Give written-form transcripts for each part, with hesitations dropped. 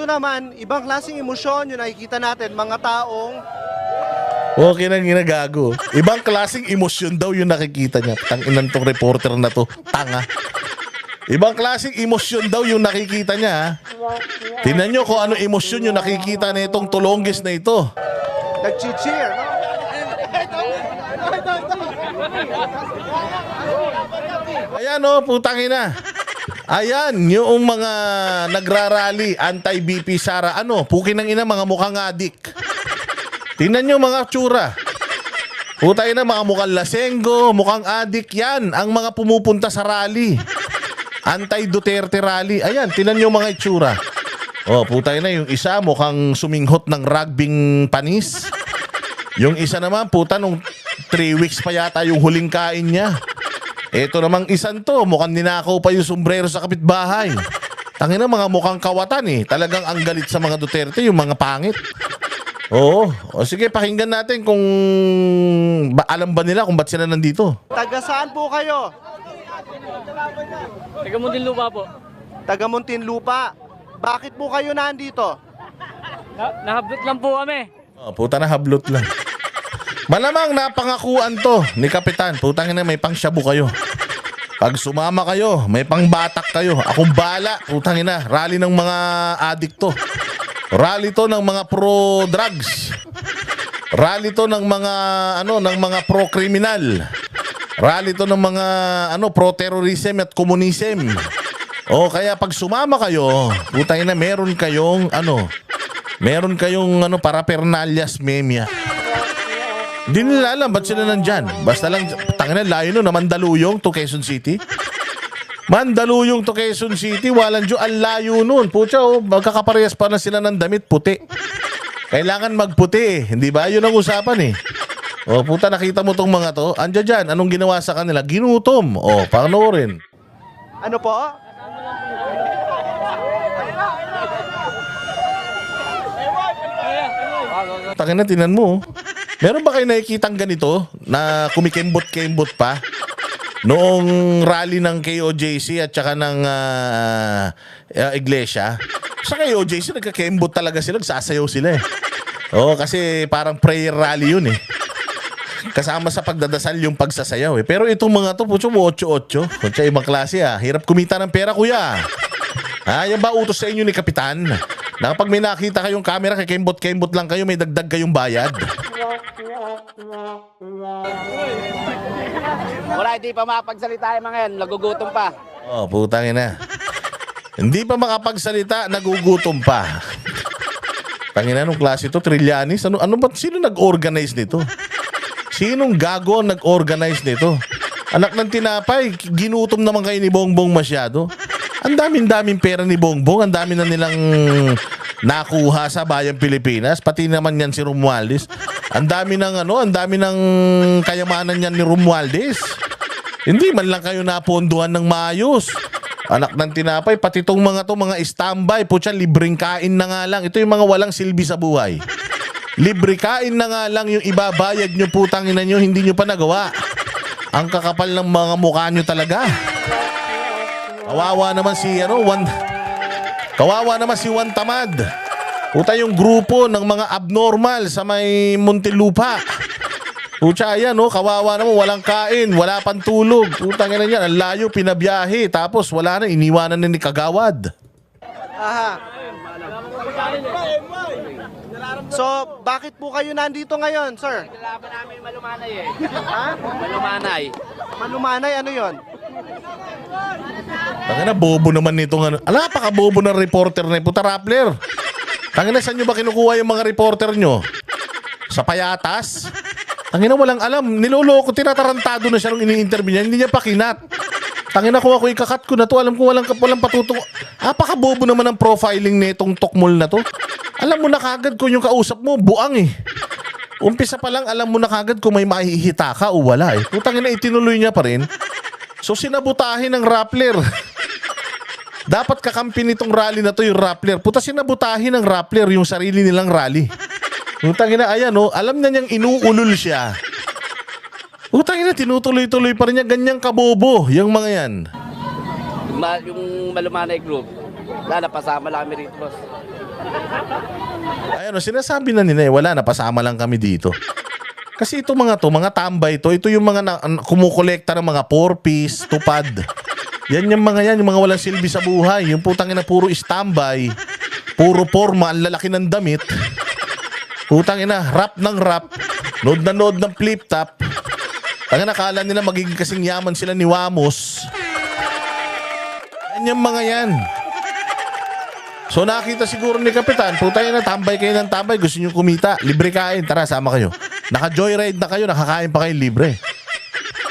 dito naman, ibang klaseng emosyon yung nakikita natin, mga taong Okay nang ginagago. Ibang klaseng emosyon daw yung nakikita niya. Tanginan tong reporter na to. Tanga. Ibang klaseng emosyon daw yung nakikita niya. Ha? Tingnan nyo kung ano emosyon yung nakikita na itong tulonggis na ito. nag-cheer, no? Ayan o, putang ina. Ayan, yung mga nagrarally, anti-BP Sara. Ano, pukin ng ina, mga mukhang adik. Tingnan nyo mga tsura. Putay na, mga mukhang lasenggo, mukhang adik yan. Ang mga pumupunta sa rally. Anti-Duterte rally. Ayan, tingnan nyo mga itsura. Oh, putay na, yung isa mukhang suminghot ng rugbing panis. Yung isa naman, puta, nung 3 weeks pa yata yung huling kain niya. Ito namang isan to, mukhang ninakaw pa yung sombrero sa kapitbahay. Tangina, mga mukhang kawatan eh. Talagang ang galit sa mga Duterte, yung mga pangit. Oo. O sige, pakinggan natin kung alam ba nila kung ba't sila nandito. Taga saan po kayo? Taga Muntinlupa po. Taga Muntinlupa. Bakit po kayo nandito? Nahablot lang po kami. Oh, puta na, hablot lang. Malamang napangakuan to ni Kapitan. Putang ina, may pangsyabu kayo. Pag sumama kayo, may pangbatak kayo. Akong bala, putang ina, rally ng mga adikto. Rally to ng mga pro-drugs. Rally to ng mga ng mga pro-criminal. Rally to ng mga pro-terrorism at komunism. O kaya pag sumama kayo, putang ina, meron kayong parapernalyas memya. Hindi nila alam ba't sila nandyan. Basta lang, tangina, layo nun na Mandaluyong to Quezon City. Mandaluyong to Quezon City, walang Diyo, ang layo nun. Pucha, magkakaparehas pa na sila ng damit puti. Kailangan magputi eh. Hindi ba? Yun ang usapan eh. O, puta, nakita mo tong mga to? Andiyan dyan, anong ginawa sa kanila? Ginutom. O, panoorin. Ano po? Tangina, tinan mo. Meron ba kayo nakikitang ganito na kumikembot-kembot pa? Noong rally ng KOJC at saka ng iglesia. Sa KOJC, nagkakembot talaga sila, nagsasayaw sila eh. Oo, kasi parang prayer rally yun eh. Kasama sa pagdadasal yung pagsasayaw eh. Pero itong mga to, pucho mo, 8-8. Kung siya ibang klase ah. Hirap kumita ng pera, kuya. Yan ba utos sa inyo ni Kapitan? Na kapag may nakita kayong camera, kikembot-kembot lang kayo, may dagdag kayong bayad. Wala, hindi pa makapagsalita yung mga yan. Nagugutom pa. Oh, putang ina. Hindi pa makapagsalita, nagugutom pa. Tangina, nung klase to, Trillanes. Ano ba? Sino nag-organize nito? Sinong gago ang nag-organize nito? Anak ng tinapay, ginutom naman kayo ni Bongbong masyado. Ang daming pera ni Bongbong, ang dami na nilang nakuha sa bayang Pilipinas, pati naman yan si Romualdez. Ang dami ng kayamanan yan ni Romualdez. Hindi man lang kayo naponduhan ng maayos. Anak ng tinapay, pati tong mga standby, putya, libreng kain na nga lang. Ito yung mga walang silbi sa buhay. Libre kain na nga lang yung ibabayad nyo, putang ina nyo, hindi nyo pa nagawa. Ang kakapal ng mga mukha nyo talaga. Kawawa naman si Juan Tamad. Puta, yung grupo ng mga abnormal sa may Muntinlupa. Pucha, ayan, kawawa naman, walang kain, wala pang tulog. Putang ina niyan, ang layo, pinabiyahe. Tapos wala na, iniwanan na ni Kagawad. Aha. So, bakit po kayo nandito ngayon, sir? Kailangan namin malumanay eh. Ha? Malumanay. Malumanay, ano yon? Tangina, bobo naman nitong napaka-bobo ng reporter na puta, Rappler. Tangina, saan nyo ba kinukuha yung mga reporter nyo? Sa payatas? Tangina, walang alam. Niloloko, tinatarantado na siya nung ini-interview niya. Hindi niya pa kinat. Tangina, kung ako ikakat ko na to, alam ko walang patutok. Napaka-bobo naman ang profiling nitong tokmol na to. Alam mo na kagad kung yung kausap mo, buang eh. Umpisa pa lang, alam mo na kagad kung may mahihita ka o wala eh. Putang ina, itinuloy niya pa rin. So sinabutahin ng Rappler. Dapat kakampi nitong rally na to yung Rappler. Puta, sinabutahin ng Rappler yung sarili nilang rally. Putang ina, ayan alam na niyang inuulol siya. Putang ina, tinutuloy-tuloy pa rin niya. Ganyang kabobo yung mga yan. Yung malumanay group. Wala, napasama lang kami rito, boss. Ayun, sinasabi na nila wala na, pasama lang kami dito. Kasi ito mga tambay ito yung mga kumukolekta ng mga 4-piece, tupad. Yan yung mga walang silbi sa buhay. Yung putang ina puro standby, puro forma, ang lalaki ng damit. Putang ina, rap ng rap, nod ng flip-top. Ang nakala nila magiging kasing yaman sila ni Wamos. Yan yung mga yan. So nakita siguro ni Kapitan, putang ina, tambay kayo ng tambay, gusto nyo kumita, libre kain, tara sama kayo. Naka-joyride na kayo, nakakain pa kayo libre.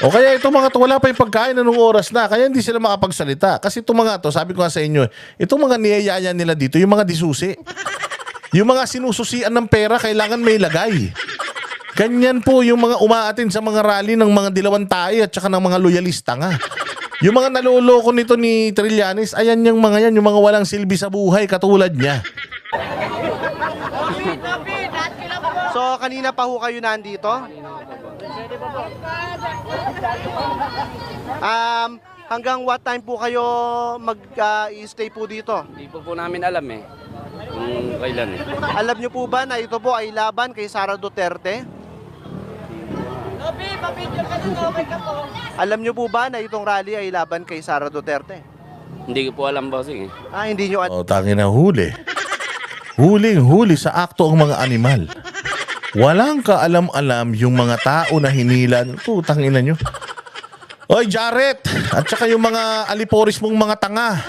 O kaya itong mga to, wala pa yung pagkain anong oras na, kaya hindi sila makapagsalita. Kasi itong mga to, sabi ko nga sa inyo, itong mga niyayaya nila dito, yung mga disusi. Yung mga sinususian ng pera, kailangan may lagay. Ganyan po yung mga umaatin sa mga rally ng mga dilawang tayo at saka ng mga loyalista nga. Yung mga naloloko nito ni Trillanes, ayan yung mga yan, yung mga walang silbi sa buhay katulad niya. So, kanina pa ho kayo nandito? Hanggang what time po kayo mag-stay po dito? Hindi po namin alam eh. Kung kailan eh. Alam nyo po ba na ito po ay laban kay Sara Duterte? Alam nyo po ba na itong rally ay laban kay Sara Duterte? Hindi ko po alam, bossing eh. Hindi nyo O tangin na huli. Huling-huli sa akto ang mga animal. Walang kaalam-alam yung mga tao na hinilan. Putang ina nyo. Oy, Jarrett! At saka yung mga aliporis mong mga tanga.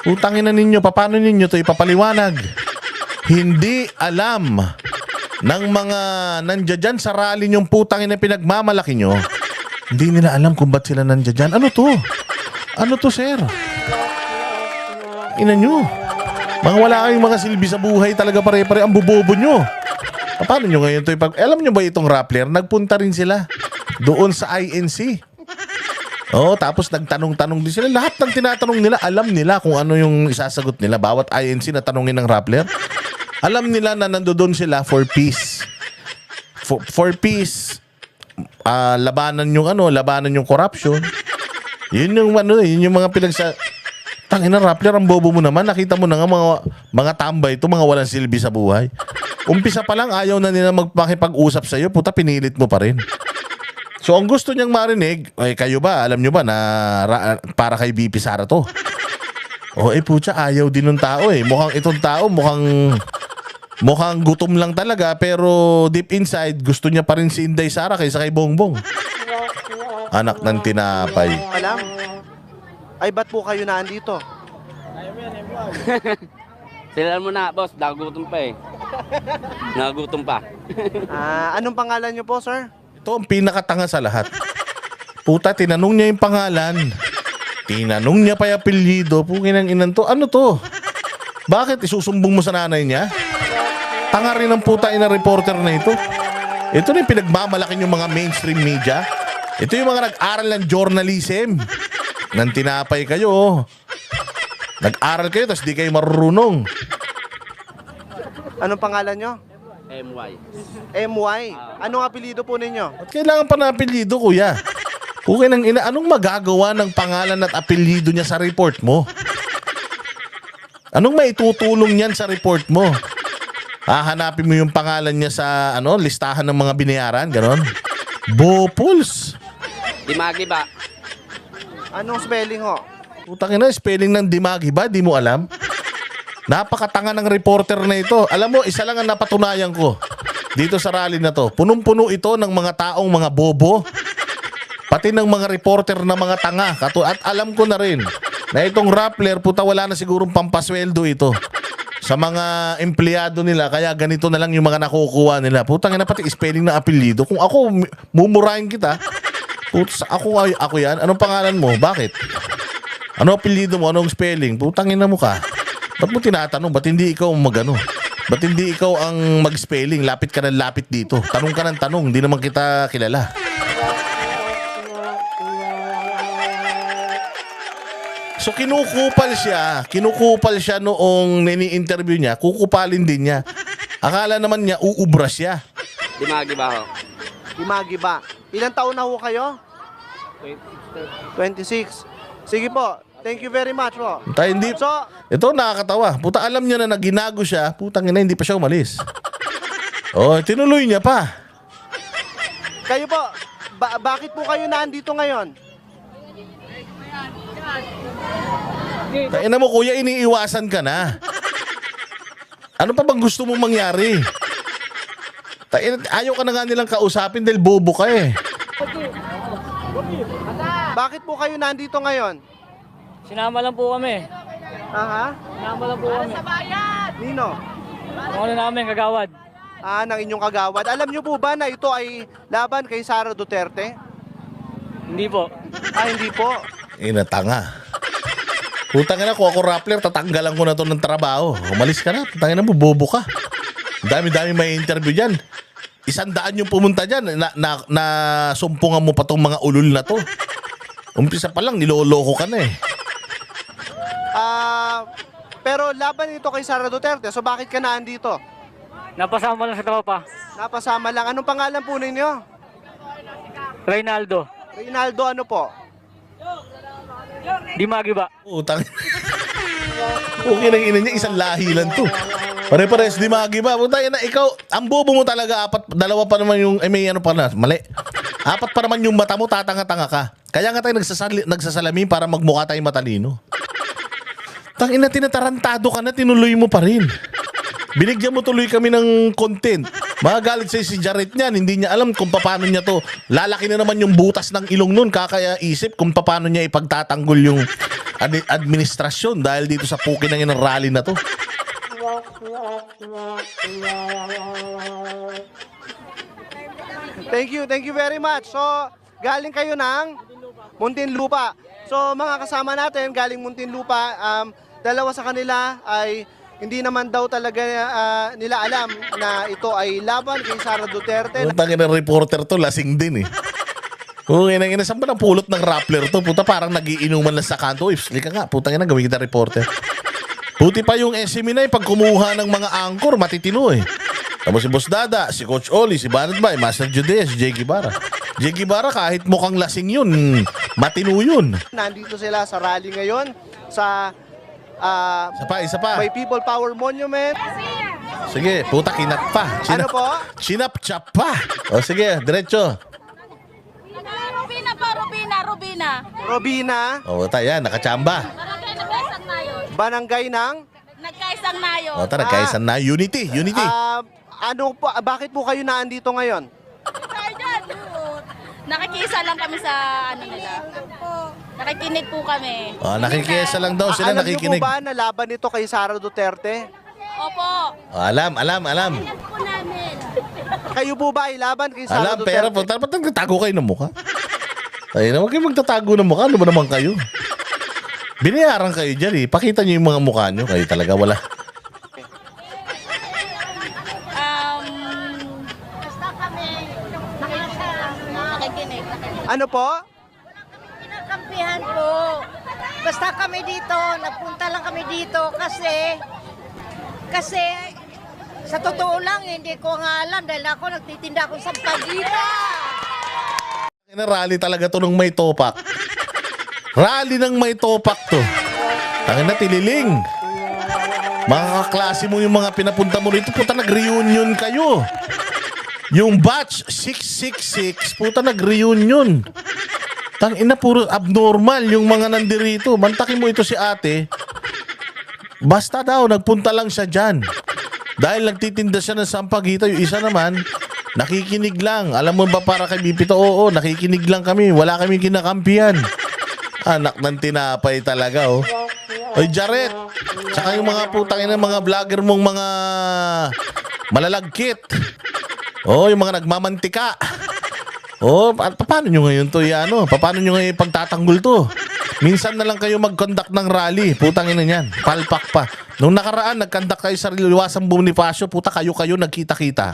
Putang ina ninyo, paano ninyo to ipapaliwanag? Hindi alam ng mga nandiyan dyan sa rally nyong putang ina pinagmamalaki nyo. Hindi nila alam kung ba't sila nandiyan dyan. Ano to? Ano to, sir? Ina nyo. Mga wala kayong mga silbi sa buhay talaga pare-pare ang bubobo nyo. Paano nyo ngayon to? Alam nyo ba itong Rappler? Nagpunta rin sila doon sa INC. Oh, tapos nagtanong-tanong din sila. Lahat ng tinatanong nila, alam nila kung ano yung isasagot nila. Bawat INC na tanongin ng Rappler, alam nila na nandoon sila for peace. For peace. Labanan yung corruption. Yun yung mga Tangina, Rappler, ang bobo mo naman. Nakita mo na nga mga tambay ito, mga walang silbi sa buhay. Umpisa pa lang, ayaw na nila magpakipag-usap sa'yo. Puta, pinilit mo pa rin. So, ang gusto niyang marinig, kayo ba, alam niyo ba na para kay BP Sara to? Putya, ayaw din ng tao eh. Mukhang itong tao, mukhang gutom lang talaga, pero deep inside, gusto niya pa rin si Inday Sara kaysa kay Bongbong. Anak ng tinapay. alam? Ay, ba't po kayo naandito? Sila mo na, boss. Nagutom pa eh. Nagutom pa. Anong pangalan nyo po, sir? Ito ang pinakatanga sa lahat. Puta, tinanong niya yung pangalan. Tinanong niya pa yung apelyido. Pukinang inan to. Ano to? Bakit isusumbong mo sa nanay niya? Tanga rin ang puta ina reporter na ito. Ito na yung pinagmamalaki yung mga mainstream media. Ito yung mga nag-aral ng journalism. Nang tinapay kayo. Nag-aral kayo tapos di kayo marunong. Anong pangalan nyo? MY. MY. Anong apelido po ninyo? At kailangan pa na apelyido, kuya. Pukinang ina, anong magagawa ng pangalan at apelyido niya sa report mo? Anong maitutulong niyan sa report mo? Hahanapin mo yung pangalan niya sa listahan ng mga binayaran, ganon? Bopuls. Dimagi ba? Anong spelling ho? Putang ina, spelling ng Dimagi ba? Di mo alam? Napakatanga ng reporter na ito. Alam mo, isa lang ang napatunayan ko dito sa rally na to. Punong-puno ito ng mga taong mga bobo. Pati ng mga reporter na mga tanga. At alam ko na rin na itong Rappler, puta, wala na sigurong pampasweldo ito sa mga empleyado nila. Kaya ganito na lang yung mga nakukuha nila. Putang ina, pati spelling ng apelyido. Kung ako, mumurahin kita. Puta, ako yan. Anong pangalan mo? Bakit? Ano apelyido mo? Anong spelling? Putang ina mo ka. Ba't mo tinatanong? Ba't hindi ikaw Ba't hindi ikaw ang mag-spelling? Lapit ka ng lapit dito. Tanong ka ng tanong. Hindi naman kita kilala. So kinukupal siya noong nini-interview niya. Kukupalin din niya. Akala naman niya uubra siya. Dimagi ba ho? Dimagi ba? Ilang taon na ho kayo? 26. Sige po. Thank you very much po. Tayo hindi. So, Ito nakakatawa. Puta, alam niya na ginago siya. Putang ina, hindi pa siya umalis. Oh, tinuloy niya pa. kayo po, bakit po kayo nandito ngayon? Ina mo kuya, iniiwasan ka na. Ano pa bang gusto mong mangyari? Ayaw ka na nga nilang kausapin dahil bobo ka eh. Bakit po kayo nandito ngayon? Sinama lang po kami. Aha? Sinama lang po kami. Nino? Kung ano namin, kagawad. Ng inyong kagawad. Alam niyo po ba na ito ay laban kay Sara Duterte? Hindi po. Hindi po. Tanga. Putang ina, kung ako Rappler, tatanggalan ko na to ng trabaho. Umalis ka na, putang ina mo, bobo ka. Dami-dami may interview dyan. 100 yung pumunta dyan, na sumpungan mo pa tong mga ulul na to. Umpisa pa lang, niloloko ka na eh. Pero laban ito kay Sara Duterte, so bakit ka naandito? Napasama lang sa tropa. Napasama lang. Anong pangalan po ninyo? Reynaldo. Reynaldo ano po? Di magiba. Putang okay nang ina niya, isang lahi lang to. Pare-pares di magiba. Putang ina, ikaw, ang bobo mo talaga, dalawa pa naman yung, may ano pa na, mali. 4 pa naman yung mata mo, tatanga-tanga ka. Kaya nga tayo nagsasalamin para magmukha tayo matalino. Tangina, tinatarantado ka na, tinuloy mo pa rin. Binigyan mo tuloy kami ng content. Magagalit sa'yo si Jared niyan. Hindi niya alam kung paano niya to. Lalaki na naman yung butas ng ilong nun. Kakaya isip kung paano niya ipagtatanggol yung administrasyon dahil dito sa pukin ng rally na to. Thank you very much. So, galing kayo ng Muntinlupa. So, mga kasama natin, galing Muntinlupa, dalawa sa kanila ay hindi naman daw talaga nila alam na ito ay laban kay Sara Duterte. Ang tangin ng reporter to, lasing din eh. Kung ina, saan ba napulot ng Rappler to? Puta, parang nagiinuman lang sa kanto. Slika nga, putang ina, gawin kita reporter. Puti pa yung SMNI pag kumuha ng mga anchor, matitino eh. Tapos si Boss Dada, si Coach Oli, si Banat Bay, Master Jude, si Jay Guevara. Jay Guevara, kahit mukhang lasing yun, matino yun. Nandito sila sa rally ngayon sa Isa pa. may People Power Monument. Sige, puta, kinat pa. Ano po? Chinap-chap pa. O sige, diretso. Rubina po, Rubina. Robina, O, tayo, nakachamba. Nagkaisang na yun. Barangay ng Nagkaisang na yun. O, tara, kaisan na. Unity. bakit po kayo naandito ngayon? Nakikiisa lang kami sa ano nila. Nakikinig po kami. O, nakikiesa lang daw sila, Alam niyo nakikinig. po ba na laban ito kay Sara Duterte? Opo. O, alam. Alam po namin. Kayo po ba ay laban kay Sara Alam, Duterte? pero puta, ba't nagtatago kayo ng mukha? Ay, na, huwag kayo magtatago ng mukha. Ano ba naman kayo? Binayaran kayo dyan eh. Pakita nyo yung mga mukha nyo. Kayo talaga wala. Basta kami nakikinig. Ano po? Kampihan po. Basta kami dito, napunta lang kami dito kasi sa totoo lang hindi ko nga alam dahil ako nagtitinda ako sa pagita. Rally talaga to nung may topak. Rally ng may topak to. Tangin na, tililing. Mga kaklase mo yung mga pinapunta mo rito, puta, nag-reunion kayo. Yung batch 666, puta, nag-reunion. Tangin na, puro abnormal yung mga nandirito. Mantakin mo ito si ate. Basta daw, nagpunta lang siya dyan. Dahil nagtitinda siya ng sampagita, yung isa naman, nakikinig lang. Alam mo ba para kay Bipito? Oo, nakikinig lang kami. Wala kami kinakampihan. Anak ng tinapay talaga, oh. Oy, Jared. Tsaka yung mga putang ina, mga vlogger mong mga malalagkit. Oh, yung mga nagmamantika. Oh, paano nyo ngayon to? Ano? Paano nyo ngayon pagtatanggol to? Minsan na lang kayo mag-conduct ng rally. Putang ina niyan. Palpak pa. Nung nakaraan, nag-conduct kayo sa Liwasang Bonifacio. Puta, kayo nagkita-kita.